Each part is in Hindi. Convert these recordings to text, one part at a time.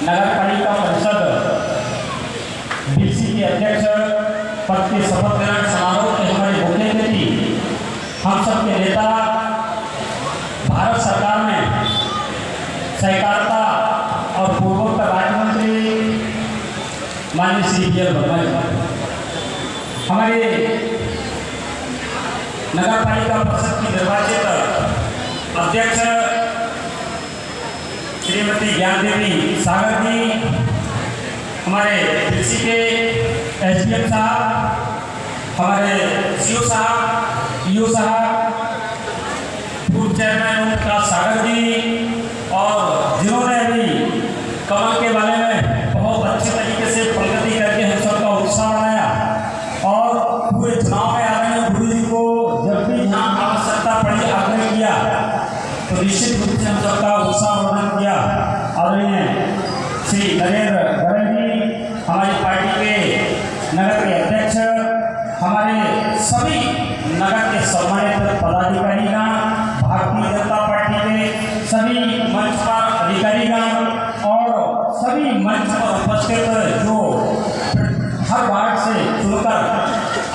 नगर पालिका परिषद बीसी के अध्यक्ष पद के शपथ ग्रहण समारोह के हमारे मुख्य अतिथि, हम सबके नेता, भारत सरकार में सहकारिता और पूर्वोत्तर राज्य मंत्री माननीय श्री BL वर्मा जी, हमारे नगर पालिका परिषद की निर्वाचित अध्यक्ष श्रीमती ज्ञान देवी सागर जी, हमारे BC के SDM साहब, हमारे CO साहब, EO साहब, पूर्व चेयरमैन का सागर जी, और जिन्होंने अभी कमल के बारे में बहुत अच्छे तरीके से प्रगति करके हम सबका उत्साह बढ़ाया और पूरे चुनाव में आदरणीय गुरु जी को जब भी जहाँ आवश्यकता पड़ी आग्रह किया तो निश्चित रूप से हम सबका उत्साह वर्धन किया। आदरणीय श्री नरेंद्र गरल जी, हमारी पार्टी के नगर के अध्यक्ष, हमारे सभी नगर के सम्मानित पदाधिकारीगण, भारतीय जनता पार्टी के सभी मंच पर अधिकारीगण और सभी मंच पर उपस्थित जो हर वार्ड से चुनकर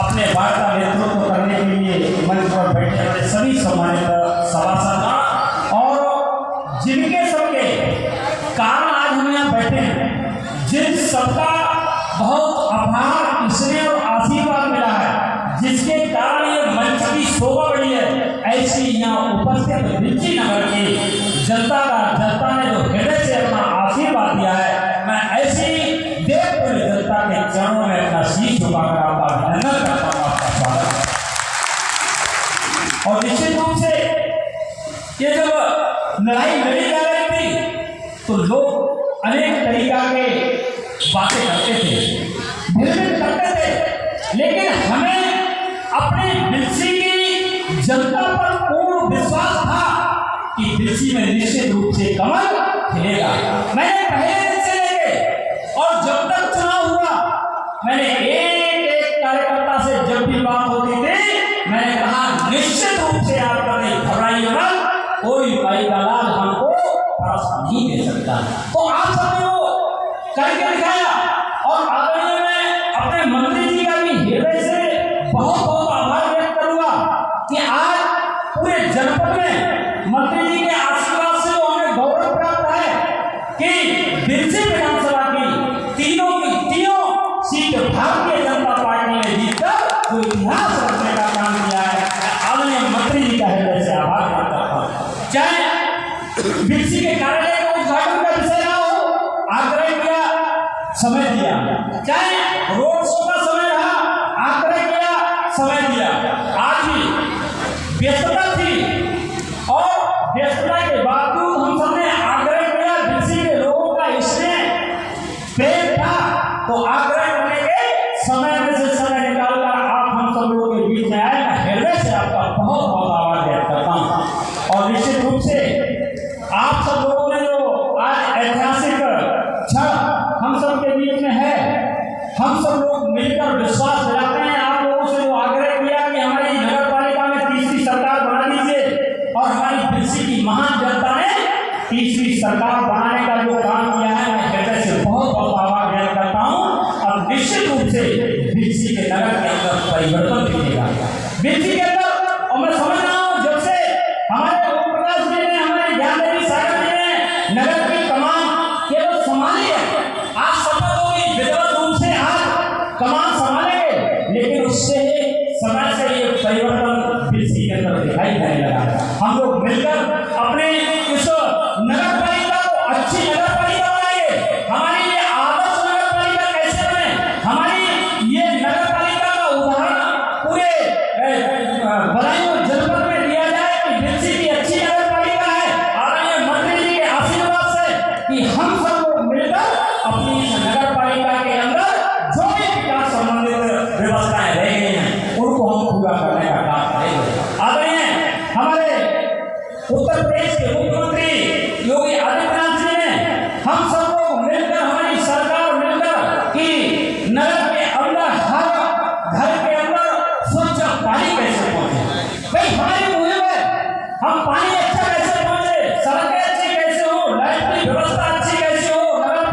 अपने वार्ड का नेतृत्व करने के लिए मंच पर बैठे हुए सभी सम्मानित सभासद और जिनके सबके कारण आज हम यहाँ बैठे हैं, जिन सबका बहुत आभार इसलिए और आशीर्वाद मिला है, जिसके कारण ये मंच की शोभा बढ़ी है, ऐसी यहाँ उपस्थित रिची नगर की जनता ने जो हृदय से अपना आशीर्वाद दिया है, मैं ऐसी देवपुरी जनता के चरणों में अपना शीश झुकाकर आपका अभिनंदन करता हूँ, आपका स्वागत। और निश्चित रूप से ये जब लड़ाई लड़ी जा रही थी तो लोग अनेक तरीका के बातें करते थे, भिन्न करते थे, लेकिन हमें अपने BC की जनता पर पूर्ण विश्वास था कि BC में निश्चित रूप से कमल खिलेगा। मैंने पहले दिन से लेके और जब तक चुनाव हुआ, मैंने एक कार्यकर्ता से जब भी बात होती थी, मैंने कहा निश्चित रूप से आप कभी घबराइए मत, कोई भाई दलाल हमको भरोसा नहीं दे सकता। तो आप सबने वो करके दिखाया और आदरणीय मैं अपने मंत्री जी का भी हृदय से बहुत बहुत आभार व्यक्त करूंगा कि आज पूरे जनपद में मंत्री जी के आशीर्वाद से हमें गौरव प्राप्त है कि BC विधानसभा की तीनों सीट भारतीय जनता पार्टी ने जीतकर जो इतिहास रचने का काम किया है, आदरणीय मंत्री जी का हृदय से आभार व्यक्त करता हूँ। चाहे BC के कार्यालय का उद्घाटन का विषय ना हो, आग्रह किया, समय दिया, चाहे रोड शो का समय रहा, आग्रह किया, समय दिया। आज भी व्यस्तता थी और व्यस्तता के बावजूद हम सबने आग्रह किया, BC के लोगों का इसमें प्रेम था तो आग्रह करने के समय में से समय निकालकर आप हम सब लोगों के बीच में आए। मैं हृदय से आपका बहुत बहुत आभार व्यक्त करता हूँ और निश्चित रूप से आप सब लोगों ने जो आज ऐतिहासिक क्षण हम सब के बीच में है, हम सब लोग मिलकर विश्वास दिलाते हैं। आप लोगों से जो आग्रह किया कि हमारी नगर पालिका में तीसरी सरकार बना दीजिए और हमारी BC की महान जनता ने तीसरी सरकार बनाने का जो काम किया है, मैं हृदय से बहुत बहुत आभार व्यक्त करता हूँ। अब निश्चित रूप से BC के नगर के अंदर परिवर्तन दिखेगा, BC के अंदर। और मैं समझ रहा हूँ जब से हमारे ओम प्रकाश जी ने, हमारे ज्ञान देवी सागर जी ने नगर की कमान केवल संभाली है, आज समय होगी विधिवत रूप से आज कमान संभालेंगे, लेकिन उससे समय से ये परिवर्तन BC के अंदर दिखाई देने लगा। हम लोग मिलकर अपने इस नगर पालिका को अच्छी नगर पालिका बनाएंगे। हमारी ये आदर्श नगर पालिका कैसे बने, हमारी ये नगर पालिका का उदाहरण पूरे बदायूं जनपद में दिया जाए कि BC की अच्छी नगर पालिका है, आदरणीय मंत्री जी के आशीर्वाद से कि हम सब लोग मिलकर अपनी नगर पालिका के अंदर जो भी विकास संबंधित व्यवस्थाएं रह गई हैं उनको हम पूरा करने का काम करेंगे। आदरणीय हमारे उत्तर प्रदेश के मुख्यमंत्री योगी आदित्यनाथ जी ने हम सब लोग मिलकर, हमारी सरकार मिलकर कि नगर के अंदर हर घर के अंदर स्वच्छ पानी कैसे पहुंचे। भाई हमारी मुहिम है, हम पानी अच्छा कैसे पहुंचे, सड़कें अच्छी कैसे हो, लाइट की व्यवस्था अच्छी कैसे हो, नगर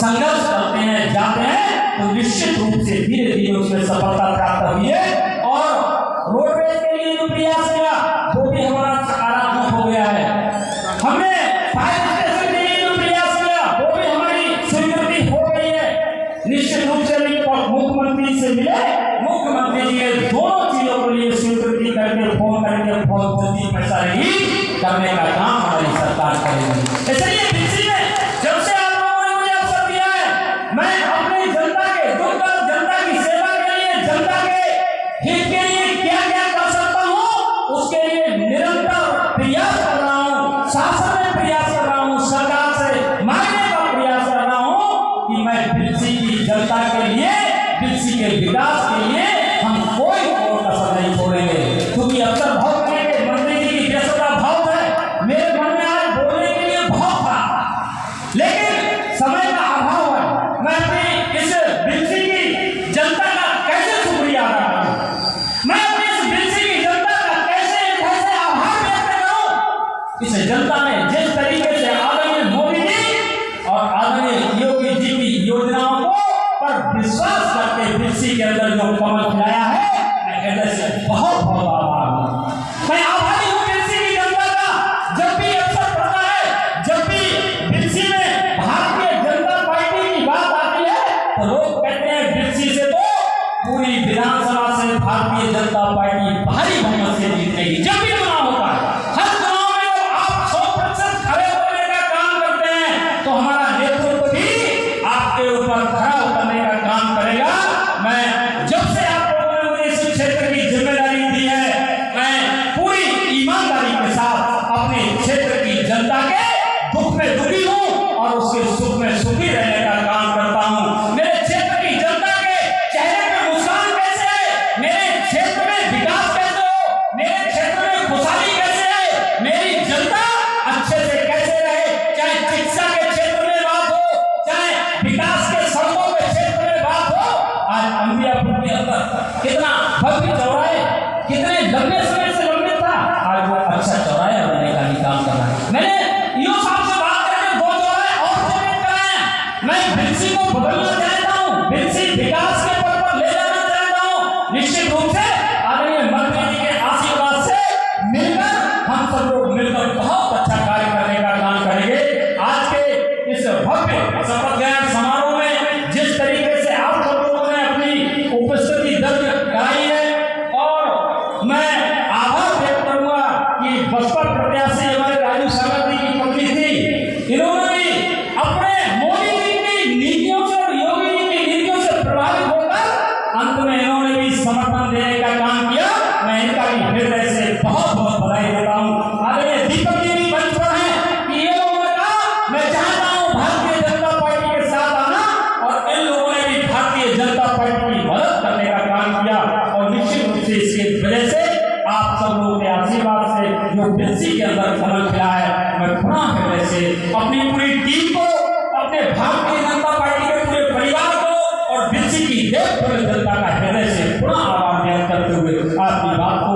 संघर्ष करते हैं, जाते हैं, तो निश्चित रूप से धीरे धीरे उसमें सफलता प्राप्त हुई है। और रोडवेज के लिए जो प्रयास किया वो भी हमारा सकारात्मक हो गया है। हमने फायर स्टेशन के लिए जो प्रयास किया वो भी हमारी स्वीकृति हो गई है। निश्चित रूप से मुख्यमंत्री से मिले, मुख्यमंत्री जी ने दोनों चीजों के लिए स्वीकृति करके फोन करके बहुत जल्दी पैसा नहीं करने का काम हमारी सरकार करेगी। इसलिए बीसी में जब से आप लोगों ने मुझे अवसर दिया है, मैं अपनी जनता के दुख और जनता की सेवा के लिए, जनता के हित के लिए क्या क्या कर सकता हूँ उसके लिए निरंतर प्रयास कर रहा हूँ, शासन में प्रयास कर रहा हूँ, सरकार से मांगने का प्रयास कर रहा हूँ कि मैं बीसी की जनता के लिए, बीसी के विकास के लिए हम कोई कसर नहीं छोड़ेंगे। क्योंकि अवसर बहुत करेंगे, मंत्री जी की व्यस्तता बहुत है, मेरे मन में आज बोलने के लिए बहुत था, लेकिन समय का अभाव है। मैं अपनी इस बीसी की जनता का कैसे शुक्रिया अदा करूं, मैं अपनी इस बीसी की जनता का कैसे आभार व्यक्त करूं। इस जनता ने जिस तरीके से आदरणीय मोदी जी और आदरणीय योगी जी की योजनाओं को पर विश्वास करके बीसी के अंदर जो कमल खिलाया है, मैं हृदय से बहुत बहुत आभार हूं। मैं आभारी हूं बीसी की जनता का। जब भी अवसर पड़ता है, जब भी बीसी में भारतीय जनता पार्टी की बात आती है, तो लोग कहते हैं बीसी से तो पूरी विधानसभा से भारतीय जनता पार्टी भारी बहुमत से जीतेगी। जब भी चुनाव होता है, हर चुनाव में जब आप 100% खड़े होने का काम करते हैं, तो हमारा नेतृत्व भी आपके ऊपर खड़ा उतरने का काम करेगा। मैं जब से आप लोगों ने मुझे इस क्षेत्र की जिम्मेदारी दी है, मैं पूरी ईमानदारी के साथ अपने क्षेत्र की जनता के दुख में दुखी हूं और उसके सुख में सुखी रहने का काम करता हूं। मेरे क्षेत्र की जनता के चेहरे पे मुस्कान कैसे है, मेरे क्षेत्र में विकास कैसे हो, मेरे क्षेत्र में खुशहाली कैसे है, मेरी जनता अच्छे से कैसे रहे, चाहे शिक्षा के क्षेत्र में बात हो, चाहे विकास के सड़कों के क्षेत्र में बात हो। आज अंबियापुर के अंदर कितना भव्य चौराहे, कितने लंबे समय से लंबे था, आज वो अच्छा चौराहे बनने का भी काम कर रहा है। मैंने ईओ साहब से बात करके 2 चौराहे और निर्मित कराए हैं। मैं बीसी को बदलना चाहता हूँ, बीसी विकास के पथ पर ले जाना चाहता हूँ। निश्चित रूप से आदरणीय मंत्री जी के आशीर्वाद से मिलकर हम सब लोग मिलकर बहुत अच्छा कार्य करने का काम करेंगे। आज के इस भव्य शपथ ग्रहण समारोह में जिस तरीके से आप सब लोगों ने अपनी उपस्थिति दर्ज कराई है, और मैं आभार व्यक्त करूंगा कि बसपा प्रत्याशी हमारे राजू सागर जी की पत्नी थी, इन्होंने भी अपने मोदी जी की नीतियों से और योगी जी की नीतियों से प्रभावित होकर अंत में इन्होंने भी समर्थन देने का काम किया। मैं इनका भी हृदय से बहुत बहुत बधाई देता हूँ। आदरणीय दीपक जी भी मंच पर हैं कि ये लोगों ने कहा मैं चाहता हूँ भारतीय जनता पार्टी के साथ आना, और इन लोगों ने भी भारतीय जनता पार्टी की मदद करने का काम किया। और निश्चित रूप से इसकी वजह से आप सब लोगों के आशीर्वाद से जो बीसी के अंदर कमल खिला है, मैं पुनः हृदय से अपनी पूरी टीम को, अपने भारतीय जनता पार्टी के पूरे परिवार को और बीसी की पूरे जनता का हृदय से पुनः आभार व्यक्त करते हुए अपनी बात को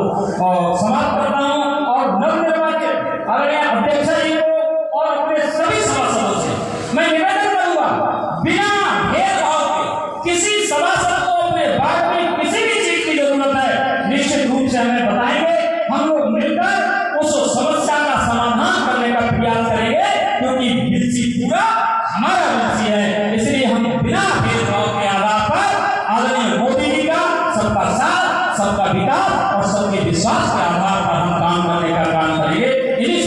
समाप्त करता हूँ। और नवनिर्वाचित आदरणीय अध्यक्ष जी को और अपने सभी सभासदों से मैं निवेदन करूंगा, बिना भेदभाव के किसी सभासद को अपने वार्ड में किसी भी चीज की जरूरत है, निश्चित रूप से हमें बताएंगे। हम लोग मिलकर उस समस्या का समाधान करने का प्रयास करेंगे, क्योंकि बीसी पूरा हमारा बीसी है। इसलिए हम बिना भेदभाव के आधार पर आदरणीय मोदी जी का सबका साथ, सबका विकास और सबके विश्वास के आधार पर हम काम करने का काम करेंगे। इन्हीं